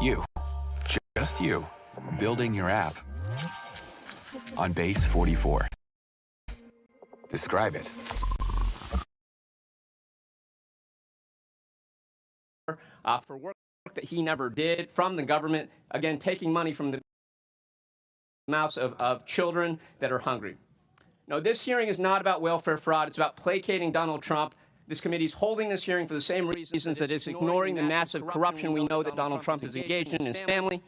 You, just you, building your app on base 44. Describe it. For work that he never did from the government, again, taking money from the mouths of children that are hungry. No, this hearing is not about welfare fraud. It's about placating Donald Trump. This committee is holding this hearing for the same reasons that it's ignoring the massive corruption we know that Donald Trump is engaged in his family,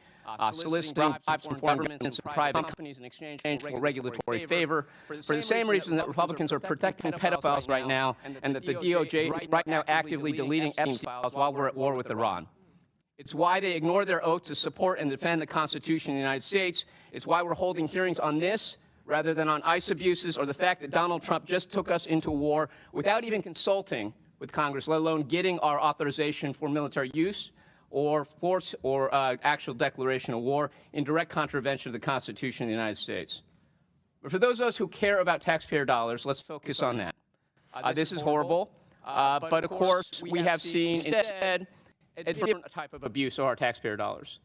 soliciting bribes from foreign governments and private companies in exchange for regulatory favor, for the same reason that Republicans are protecting pedophiles right now, and that the DOJ is right now actively deleting Epstein files while we're at war with Iran. It's why they ignore their oath to support and defend the Constitution of the United States. It's why we're holding hearings on this rather than on ICE abuses or the fact that Donald Trump just took us into war without even consulting with Congress, let alone getting our authorization for military use or force or actual declaration of war in direct contravention of the Constitution of the United States. But for those of us who care about taxpayer dollars, let's focus on that. This is horrible, but of course we have seen instead a different type of abuse of our taxpayer dollars.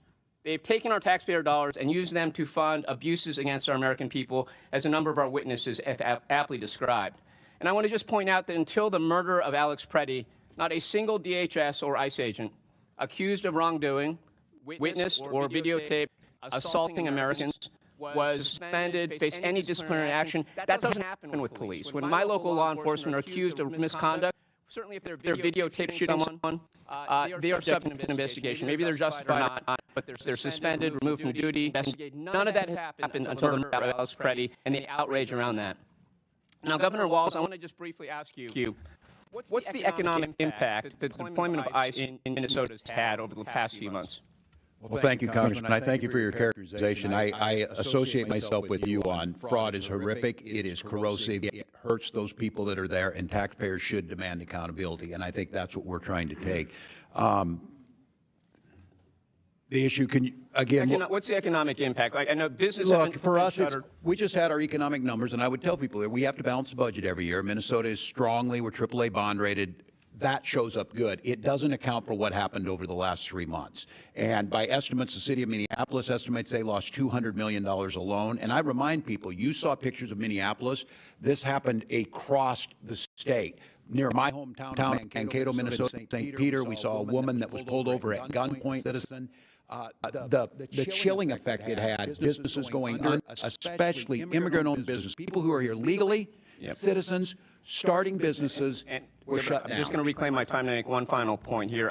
They've taken our taxpayer dollars and used them to fund abuses against our American people, as a number of our witnesses have aptly described. And I want to just point out that until the murder of Alex Preddy, not a single DHS or ICE agent accused of wrongdoing, witnessed or videotaped assaulting Americans was suspended, faced any disciplinary action. That doesn't happen with police. When my local law enforcement are accused of misconduct, certainly if they're videotaped shooting someone, they are subject to investigation. Maybe they're justified or not, but they're suspended, removed from duty. None of that has happened until the murder of Alex Preddy and the outrage around that. Now, Governor Walz, I want to just briefly ask you, what's the economic impact that the deployment of ICE in Minnesota has had over the past few months? Well, thank you, Congressman. I thank you for your characterization. I associate myself with you on fraud is horrific. It is corrosive. It hurts those people that are there, and taxpayers should demand accountability. And I think that's what we're trying to take. The issue, can you, again... What's the economic impact? I know business... Look, for us, we just had our economic numbers, and I would tell people that we have to balance the budget every year. Minnesota is strongly, we're AAA bond rated. That shows up good. It doesn't account for what happened over the last 3 months. And by estimates, the city of Minneapolis estimates they lost $200 million alone. And I remind people, you saw pictures of Minneapolis. This happened across the state. Near my hometown, Mankato, Minnesota, St. Peter, we saw a woman that was pulled over at gunpoint. Citizen. The chilling effect it had, businesses going under, especially immigrant-owned business, people who are here legally, citizens, starting businesses, were shut down. I'm just going to reclaim my time to make one final point here.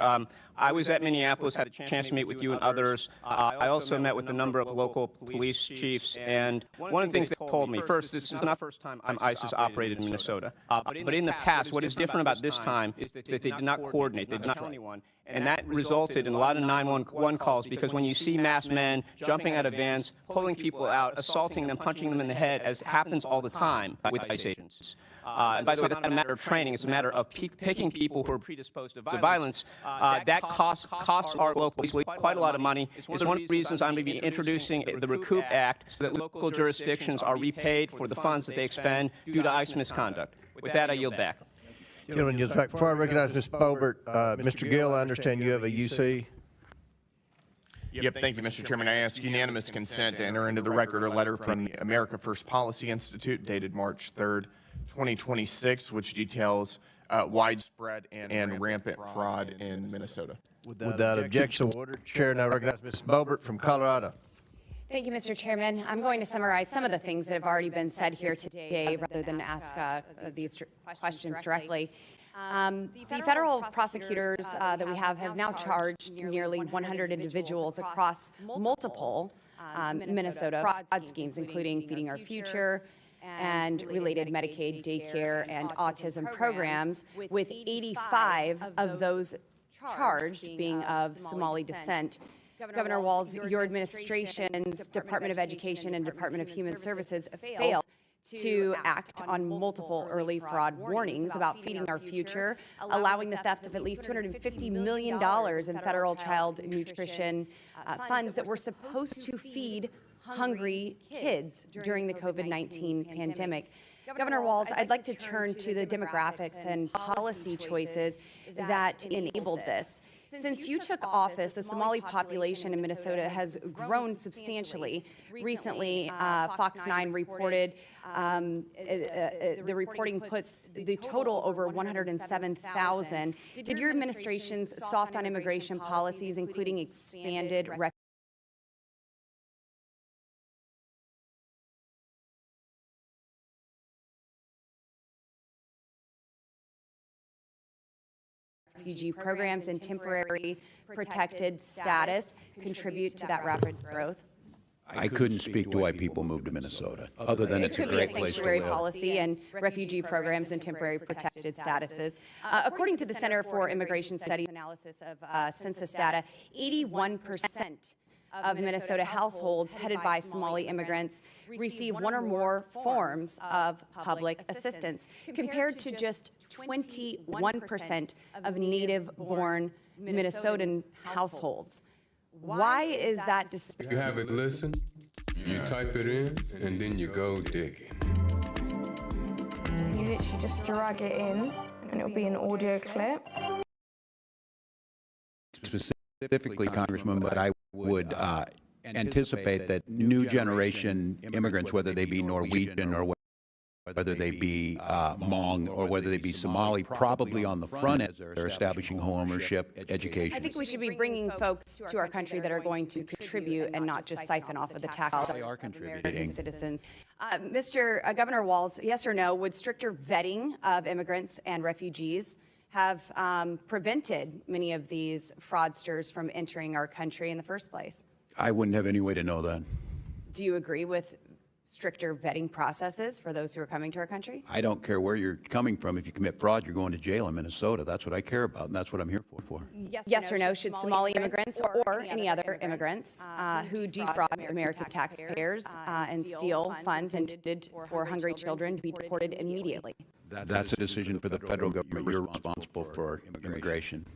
I was at Minneapolis, had a chance to meet with you and others. I also met with a number of local police chiefs, and one of the things they told me, first, this is not the first time ICE has operated in Minnesota. But in the past, what is different about this time is that they did not coordinate, they did not tell anyone. And that resulted in a lot of 911 calls, because when you see masked men jumping out of vans, pulling people out, assaulting them, punching them in the head, as happens all the time with ICE agents. And by the way, that's not a matter of training. It's a matter of picking people who are predisposed to violence. That costs our local police quite a lot of money. It's one of the reasons I'm going to be introducing the Recoup Act, so that local jurisdictions are repaid for the funds that they expend due to ICE misconduct. With that, I yield back. Gentleman yields back. Before I recognize Ms. Boebert, Mr. Gill, I understand you have a UC. Yep, thank you, Mr. Chairman. I ask unanimous consent to enter into the record a letter from the America First Policy Institute dated March 3rd, 2026, which details widespread and rampant fraud in Minnesota. Without objection, ordered. Chair now recognizes Ms. Boebert from Colorado. Thank you, Mr. Chairman. I'm going to summarize some of the things that have already been said here today rather than ask these questions directly. The federal prosecutors that we have now charged nearly 100 individuals across multiple Minnesota fraud schemes, including Feeding Our Future and related Medicaid, daycare, and autism programs, with 85 of those charged being of Somali descent. Governor Walz, your administration's Department of Education and Department of Human Services failed to act on multiple early fraud warnings about Feeding Our Future, allowing the theft of at least $250 million in federal child nutrition funds that were supposed to feed hungry kids during the COVID-19 pandemic. Governor Walz, I'd like to turn to the demographics and policy choices that enabled this. Since you took office, the Somali population in Minnesota has grown substantially. Recently, Fox 9 reported, the reporting puts the total over 107,000. Did your administration's soft on immigration policies, including expanded refugee programs and temporary protected status contribute to that rapid growth? I couldn't speak to why people moved to Minnesota, other than it's a great place to sanctuary live. policy and refugee programs and temporary protected statuses. According to the Center for Immigration Studies analysis of census data, 81% of Minnesota households headed by Somali immigrants receive one or more forms of public assistance, compared to just 21% of native-born Minnesotan households. Why is that disparity? You have it listen, you type it in, and then you go dig it. You literally just drag it in, and it'll be an audio clip. Specifically, Congressman, but I would anticipate that new generation immigrants, whether they be Norwegian or whether they be Hmong or whether they be Somali, probably on the front end, they're establishing homeownership, education. I think we should be bringing folks to our country that are going to contribute and not just siphon off of the tax They are contributing. citizens. Mr. Governor Walz, yes or no, would stricter vetting of immigrants and refugees have prevented many of these fraudsters from entering our country in the first place? I wouldn't have any way to know that. Do you agree with stricter vetting processes for those who are coming to our country? I don't care where you're coming from. If you commit fraud, you're going to jail in Minnesota. That's what I care about, and that's what I'm here for. Yes or no, should Somali immigrants or any other immigrants who defraud American taxpayers and steal funds intended for hungry children to be deported immediately? That's a decision for the federal government. You're responsible for immigration.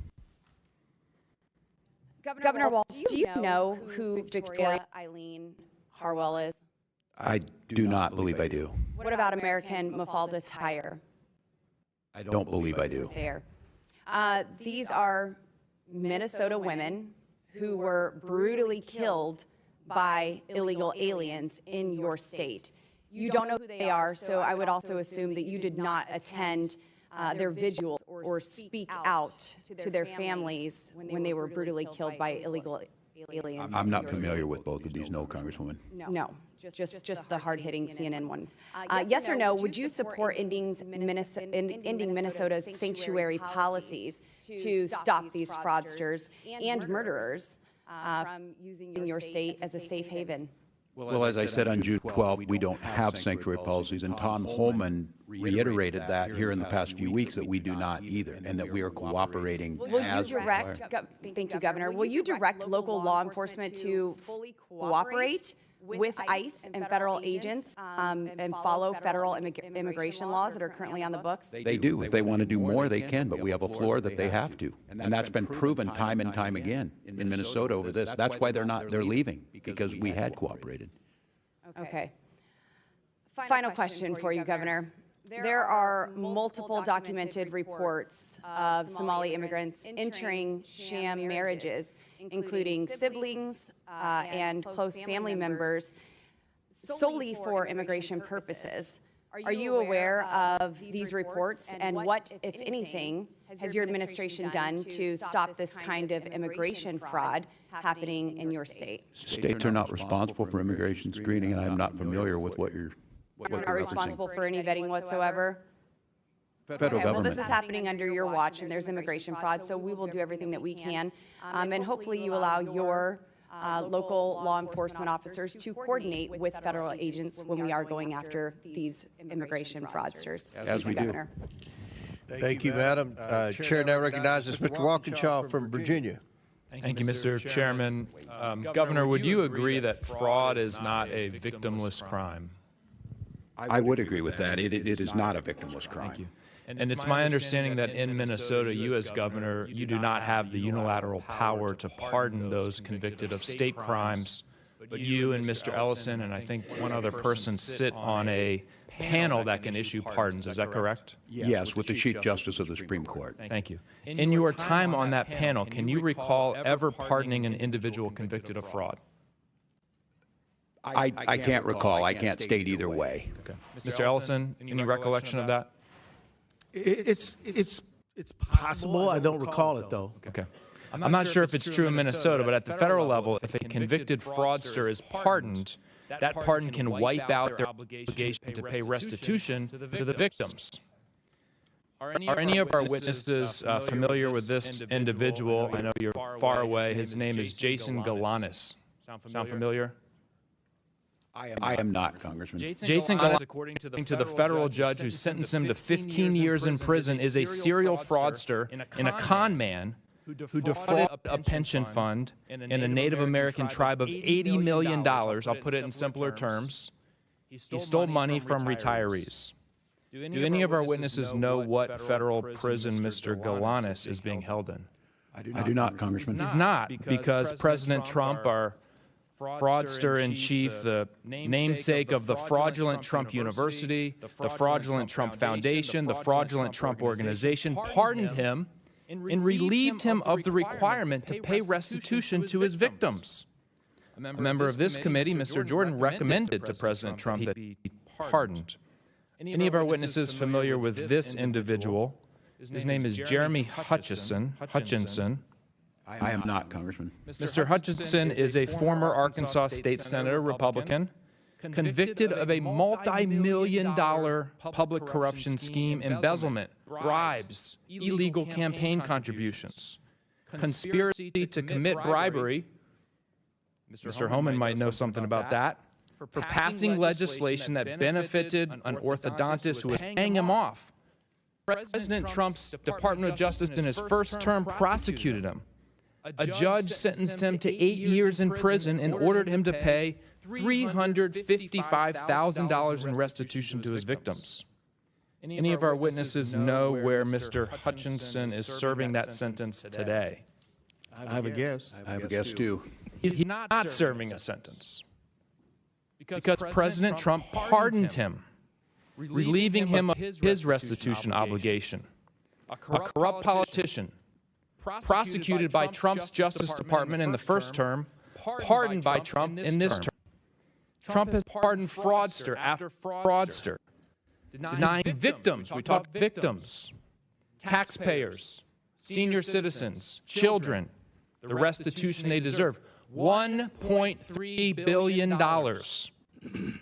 Governor Walz, do you know who Victoria Eileen Harwell is? I do not believe I do. What about American Mafalda Tire? I don't believe I do. There. These are Minnesota women who were brutally killed by illegal aliens in your state. You don't know who they are, so I would also assume that you did not attend their vigils or speak out to their families when they were brutally killed by illegal aliens. I'm not familiar with both of these, no, Congresswoman. No, just the hard-hitting CNN ones. Yes or no, would you support ending Minnesota's sanctuary policies to stop these fraudsters and murderers from using your state as a safe haven? Well, as I said on June 12th, we don't have sanctuary policies, and Tom Holman reiterated that here in the past few weeks, that we do not either, and that we are cooperating as required. Thank you, Governor. Will you direct local law enforcement to fully cooperate with ICE and federal agents and follow federal immigration laws that are currently on the books? They do. If they want to do more, they can, but we have a floor that they have to. And that's been proven time and time again in Minnesota over this. That's why they're leaving, because we had cooperated. Okay. Final question for you, Governor. There are multiple documented reports of Somali immigrants entering sham marriages, including siblings and close family members, solely for immigration purposes. Are you aware of these reports, and what, if anything, has your administration done to stop this kind of immigration fraud happening in your state? States are not responsible for immigration screening, and I'm not familiar with what you're Not responsible for any vetting whatsoever? Federal Okay, well, government. this is happening under your watch, and there's immigration fraud, so we will do everything that we can. And hopefully you allow your local law enforcement officers to coordinate with federal agents when we are going after these immigration fraudsters. As we do. Governor. Thank you, Madam. Chair now recognizes Mr. Walkinshaw from Virginia. Thank you, Mr. Chairman. Governor, would you agree that fraud is not a victimless crime? I would agree with that. It is not a victimless crime. Thank you. And it's my understanding that in Minnesota, you as governor, you do not have the unilateral power to pardon those convicted of state crimes, but you and Mr. Ellison and I think one other person sit on a panel that can issue pardons. Is that correct? Yes, with the Chief Justice of the Supreme Court. Thank you. In your time on that panel, can you recall ever pardoning an individual convicted of fraud? I can't recall. I can't state either way. Okay. Mr. Ellison, any recollection of that? It's possible. I don't recall it, though. Okay. I'm not sure if it's true in Minnesota, but at the federal level, if a convicted fraudster is pardoned, that pardon can wipe out their obligation to pay restitution to the victims. Are any of our witnesses familiar with this individual? I know you're far away. His name is Jason Galanis. Sound familiar? I am not, Congressman. Jason Galanis, according to the federal judge who sentenced him to 15 years in prison, is a serial fraudster and a con man who defrauded a pension fund in a Native American tribe of $80 million. I'll put it in simpler terms. He stole money from retirees. Do any of our witnesses know what federal prison Mr. Galanis is being held in? I do not, Congressman. He's not, because President Trump, our fraudster-in-chief, the namesake of the fraudulent Trump University, the fraudulent Trump Foundation, the fraudulent Trump Organization, pardoned him and relieved him of the requirement to pay restitution to his victims. A member of this committee, Mr. Jordan, recommended to President Trump that he be pardoned. Any of our witnesses familiar with this individual? His name is Jeremy Hutchinson. I am not, Congressman. Mr. Hutchinson is a former Arkansas state senator, Republican, convicted of a multi-million-dollar public corruption scheme, embezzlement, bribes, illegal campaign contributions, conspiracy to commit bribery. Mr. Homan might know something about that. For passing legislation that benefited an orthodontist who was paying him off. President Trump's Department of Justice in his first term prosecuted him. A judge sentenced him to 8 years in prison and ordered him to pay $355,000 in restitution to his victims. Any of our witnesses know where Mr. Hutchinson is serving that sentence today? I have a guess. I have a guess, too. He's not serving a sentence because President Trump pardoned him, relieving him of his restitution obligation. A corrupt politician, prosecuted by Trump's Justice Department in the first term, pardoned by Trump in this term. Trump has pardoned fraudster after fraudster, denying victims, we talk victims, taxpayers, senior citizens, children, the restitution they deserve. $1.3 billion.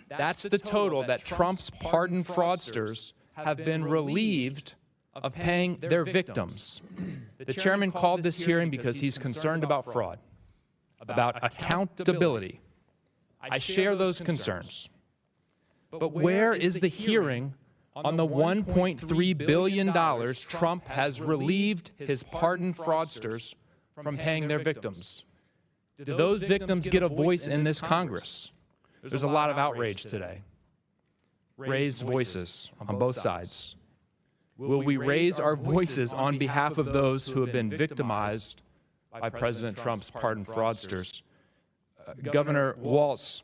That's the total that Trump's pardoned fraudsters have been relieved of paying their victims. The chairman called this hearing because he's concerned about fraud, about accountability. I share those concerns. But where is the hearing on the $1.3 billion Trump has relieved his pardoned fraudsters from paying their victims? Do those victims get a voice in this Congress? There's a lot of outrage today. Raised voices on both sides. Will we raise our voices on behalf of those who have been victimized by President Trump's pardoned fraudsters? Governor Walz,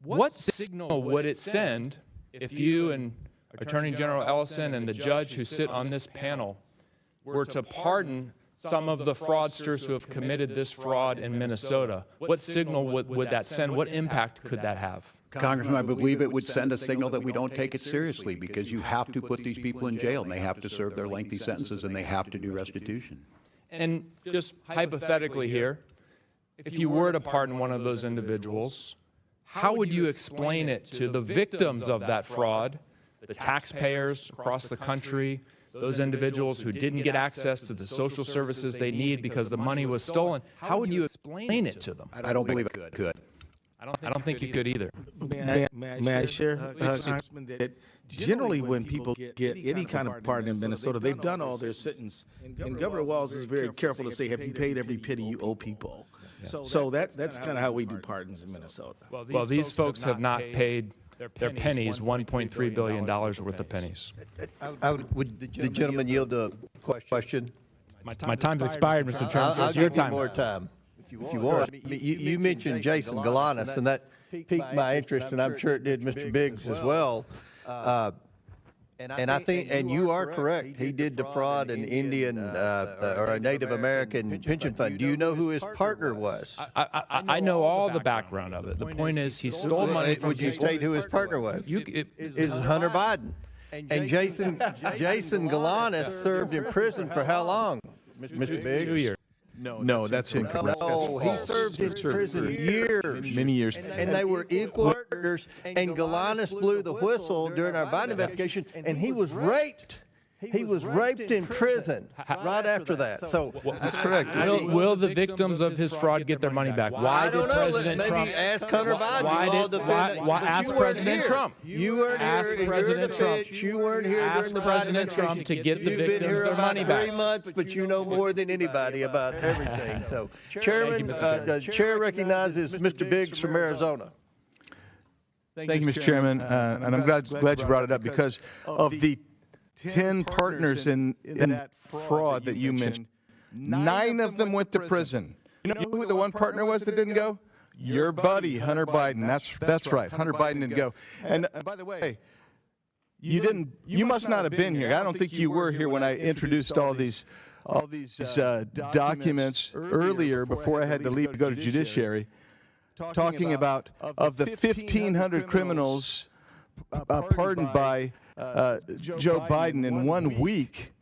what signal would it send if you and Attorney General Ellison and the judge who sit on this panel were to pardon some of the fraudsters who have committed this fraud in Minnesota? What signal would that send? What impact could that have? Congressman, I believe it would send a signal that we don't take it seriously, because you have to put these people in jail, and they have to serve their lengthy sentences, and they have to do restitution. And just hypothetically here, if you were to pardon one of those individuals, how would you explain it to the victims of that fraud, the taxpayers across the country, those individuals who didn't get access to the social services they need because the money was stolen? How would you explain it to them? I don't believe it could. I don't think you could either. May I share, Congressman, that generally when people get any kind of pardon in Minnesota, they've done all their sentence. And Governor Walz is very careful to say, have you paid every penny you owe people? Yeah. So that's kind of how we do pardons in Minnesota. Well, these folks have not paid their pennies, $1.3 billion worth of pennies. Would the gentleman yield a question? My time's expired, Mr. Chairman. So it's your time. More time. if you want. I mean, you mentioned Jason Galanis, and that piqued my interest, and I'm sure it did Mr. Biggs as well. And I think, and you are correct, he did defraud an Indian or a Native American pension fund. Do you know who his partner was? I know all the background of it. The point is, he stole money from Would you state who his partner was? Is Hunter Biden. And Jason Galanis served in prison for how long, Mr. Biggs? 2 years. No, that's incorrect. No, he served in prison years. Many years. And they were equal partners, and Galanis blew the whistle during our Biden investigation, and he was raped. He was raped in prison right after that. So That's correct. Will the victims of his fraud get their money back? Why I don't did know. President Maybe Trump ask Hunter Biden. Why ask President Trump? You weren't Ask here. President Trump. You weren't here Ask during the President Biden Trump investigation. to get the You've been victims here their about money 3 back. months, but you know more than anybody about everything. So, Chairman, the chair recognizes Mr. Biggs from Arizona. Thank you, Mr. Chairman, and I'm glad you brought it up because of the 10 partners in that fraud that you mentioned. 9 of them went to prison. You know who the one partner was that didn't go? Your buddy, Hunter Biden. That's right. Hunter Biden didn't go. And by the way, you must not have been here. I don't think you were here when I introduced all these documents earlier before I had to leave to go to judiciary, talking about of the 1,500 criminals pardoned by Joe Biden in 1 week,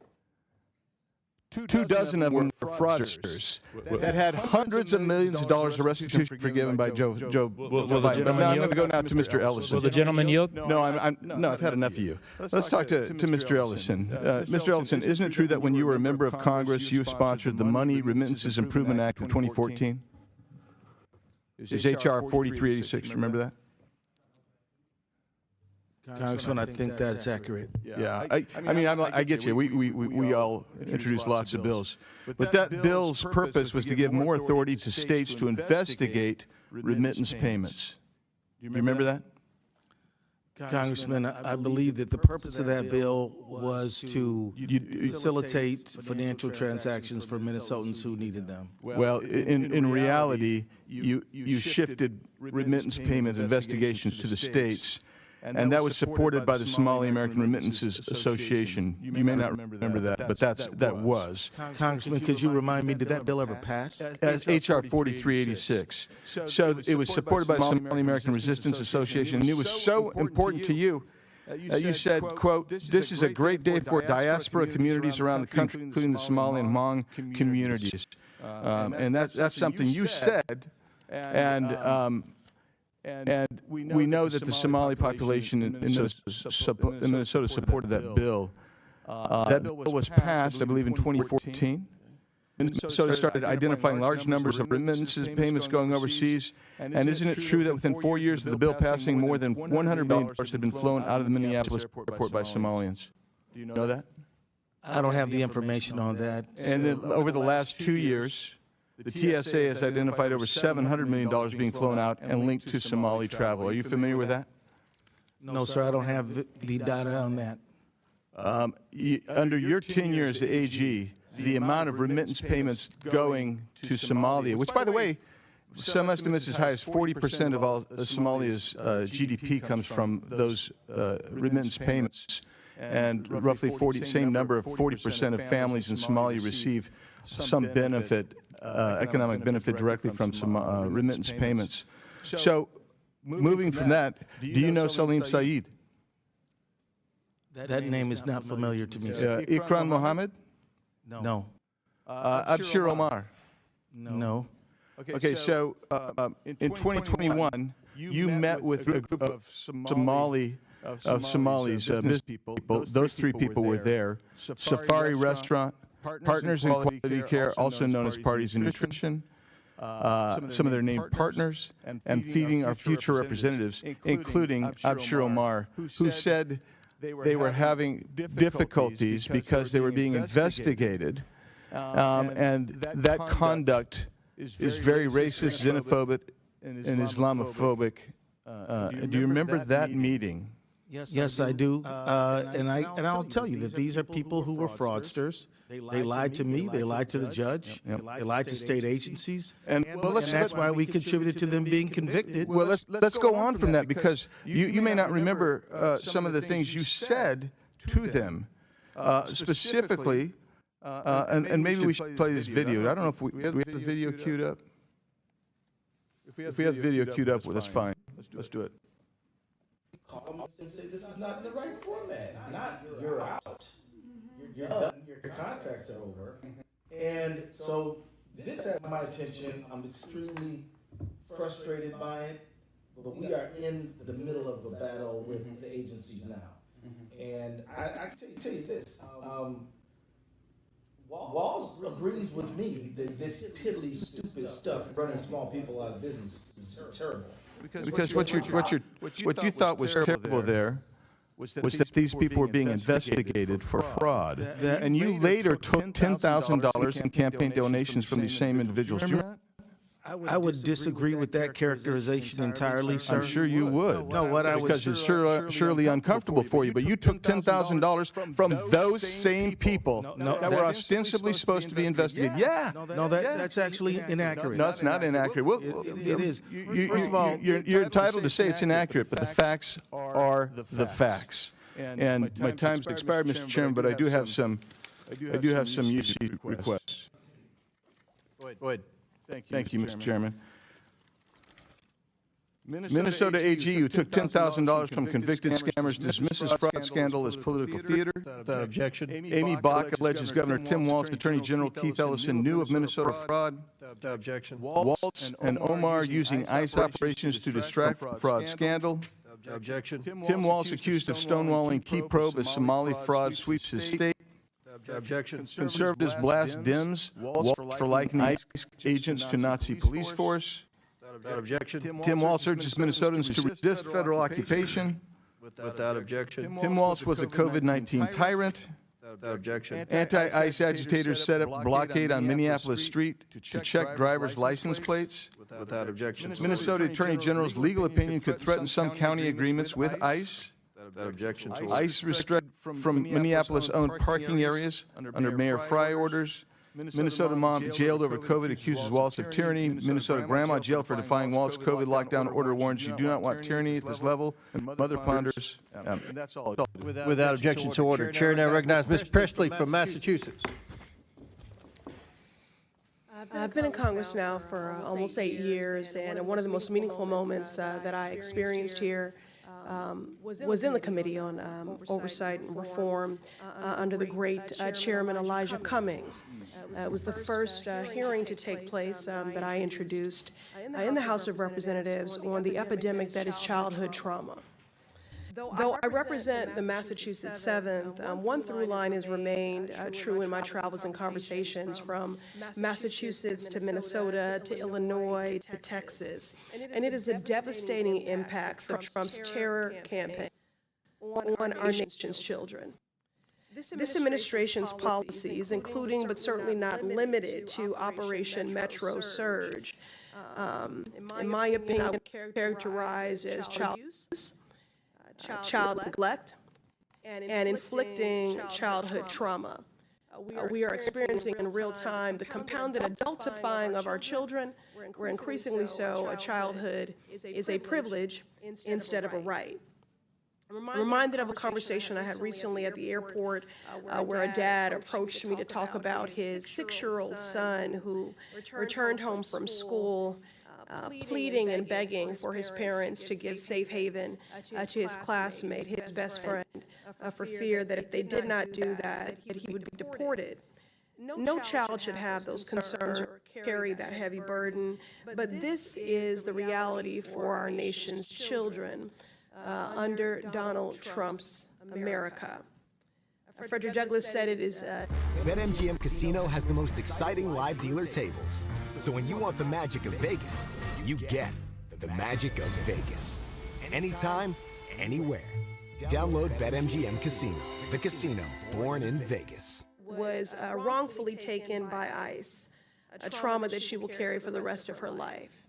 24 of them were fraudsters that had hundreds of millions of dollars of restitution forgiven by Joe Biden. But now I'm going to go now to Mr. Ellison. Will the gentleman yield? No, I've had enough of you. Let's talk to Mr. Ellison. Mr. Ellison, isn't it true that when you were a member of Congress, you sponsored the Money Remittances Improvement Act of 2014? It's H.R. 4386. Remember that? Congressman, I think that's accurate. Yeah, I get you. We all introduced lots of bills. But that bill's purpose was to give more authority to states to investigate remittance payments. Do you remember that? Congressman, I believe that the purpose of that bill was to facilitate financial transactions for Minnesotans who needed them. Well, in reality, you shifted remittance payment investigations to the states, and that was supported by the Somali American Remittances Association. You may not remember that, but that was. Congressman, could you remind me, did that bill ever pass? H.R. 4386. So it was supported by the Somali American Resistance Association, and it was so important to you. You said, quote, "This is a great day for diaspora communities around the country, including the Somali and Hmong communities." And that's something you said, and we know that the Somali population in Minnesota supported that bill. That bill was passed, I believe, in 2014. Minnesota started identifying large numbers of remittances payments going overseas. And isn't it true that within 4 years of the bill passing, more than $100 million had been flown out of the Minneapolis airport by Somalians? Do you know that? I don't have the information on that. And then over the last 2 years, the TSA has identified over $700 million being flown out and linked to Somali travel. Are you familiar with that? No, sir, I don't have the data on that. Under your tenure as the AG, the amount of remittance payments going to Somalia, which, by the way, some estimates as high as 40% of all Somalia's GDP comes from those remittance payments, and roughly 40% of families in Somalia receive some benefit, economic benefit directly from some remittance payments. So, moving from that, do you know Salim Saeed? That name is not familiar to me, sir. Ikram Mohammed? No. Abshir Omar? No. Okay, so in 2021, you met with a group of Somalis, business people. Those 3 people were there. Safari Restaurant, Partners in Quality Care, also known as Parties in Nutrition, some of their named partners, and Feeding Our Future representatives, including Abshir Omar, who said they were having difficulties because they were being investigated, and that conduct is very racist, xenophobic, and Islamophobic. Do you remember that meeting? Yes, I do. And I'll tell you that these are people who were fraudsters. They lied to me. They lied to the judge. They lied to state agencies. And that's why we contributed to them being convicted. Well, let's go on from that, because you may not remember some of the things you said to them specifically, and maybe we should play this video. I don't know if we have the video queued up. If we have the video queued up, well, that's fine. Let's do it. Call them up and say, this is not in the right format. Not you're out. You're done. Your contracts are over. And so this had my attention. I'm extremely frustrated by it. But we are in the middle of a battle with the agencies now. And I can tell you this. Walls agrees with me that this piddly, stupid stuff running small people out of business is terrible. Because what you thought was terrible there was that these people were being investigated for fraud, and you later took $10,000 in campaign donations from these same individuals. Do you remember that? I would disagree with that characterization entirely, sir. I'm sure you would. No, what I would, because it's surely uncomfortable for you. But you took $10,000 from those same people that were ostensibly supposed to be investigated. Yeah. No, that's actually inaccurate. No, it's not inaccurate. Well, it is. First of all, you're entitled to say it's inaccurate, but the facts are the facts. And my time's expired, Mr. Chairman, but I do have some UC requests. Go ahead. Thank you, Mr. Chairman. Minnesota AG, who took $10,000 from convicted scammers, dismisses fraud scandal as political theater. Without objection. Amy Bach alleges Governor Tim Walz, Attorney General Keith Ellison knew of Minnesota fraud. Without objection. Walz and Omar using ICE operations to distract from fraud scandal. Objection. Tim Walz accused of stonewalling Key Probe as Somali fraud sweeps his state. Objection. Conservatives blast Dems. Walz for likening ICE agents to Nazi police force. Without objection. Tim Walz urges Minnesotans to resist federal occupation. Without objection. Tim Walz was a COVID-19 tyrant. Without objection. Anti-ICE agitators set up a blockade on Minneapolis Street to check drivers' license plates. Without objection. Minnesota Attorney General's legal opinion could threaten some county agreements with ICE. Without objection. ICE restrict from Minneapolis-owned parking areas under Mayor Fry orders. Minnesota mom jailed over COVID accuses Walz of tyranny. Minnesota grandma jailed for defying Walz COVID lockdown order warns you do not want tyranny at this level. Mother ponders. That's all. Without objection to order. Chair now recognizes Ms. Presley from Massachusetts. I've been in Congress now for almost 8 years, and one of the most meaningful moments that I experienced here was in the Committee on Oversight and Reform under the great Chairman Elijah Cummings. It was the first hearing to take place that I introduced in the House of Representatives on the epidemic that is childhood trauma. Though I represent the Massachusetts 7th, one through line has remained true in my travels and conversations from Massachusetts to Minnesota to Illinois to Texas, and it is the devastating impacts of Trump's terror campaign on our nation's children. This administration's policies, including but certainly not limited to Operation Metro Surge, in my opinion, are characterized as child abuse, child neglect, and inflicting childhood trauma. We are experiencing in real time the compounded adultifying of our children, where increasingly so a childhood is a privilege instead of a right. I'm reminded of a conversation I had recently at the airport where a dad approached me to talk about his 6-year-old son who returned home from school pleading and begging for his parents to give safe haven to his classmate, his best friend, for fear that if they did not do that, he would be deported. No child should have those concerns or carry that heavy burden, but this is the reality for our nation's children under Donald Trump's America. Frederick Douglass said it is... BetMGM Casino has the most exciting live dealer tables. So when you want the magic of Vegas, you get the magic of Vegas. Anytime, anywhere. Download BetMGM Casino, the casino born in Vegas. Was wrongfully taken by ICE, a trauma that she will carry for the rest of her life.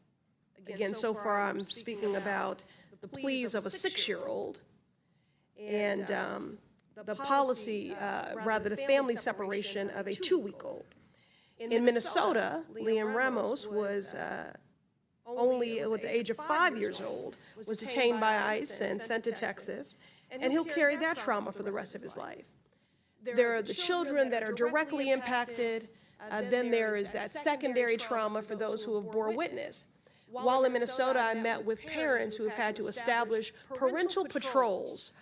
Again, so far I'm speaking about the pleas of a 6-year-old and the policy, rather the family separation of a 2-week-old. In Minnesota, Liam Ramos was only at the age of 5 years old, was detained by ICE and sent to Texas, and he'll carry that trauma for the rest of his life. There are the children that are directly impacted, then there is that secondary trauma for those who have bore witness. While in Minnesota, I met with parents who have had to establish parental patrols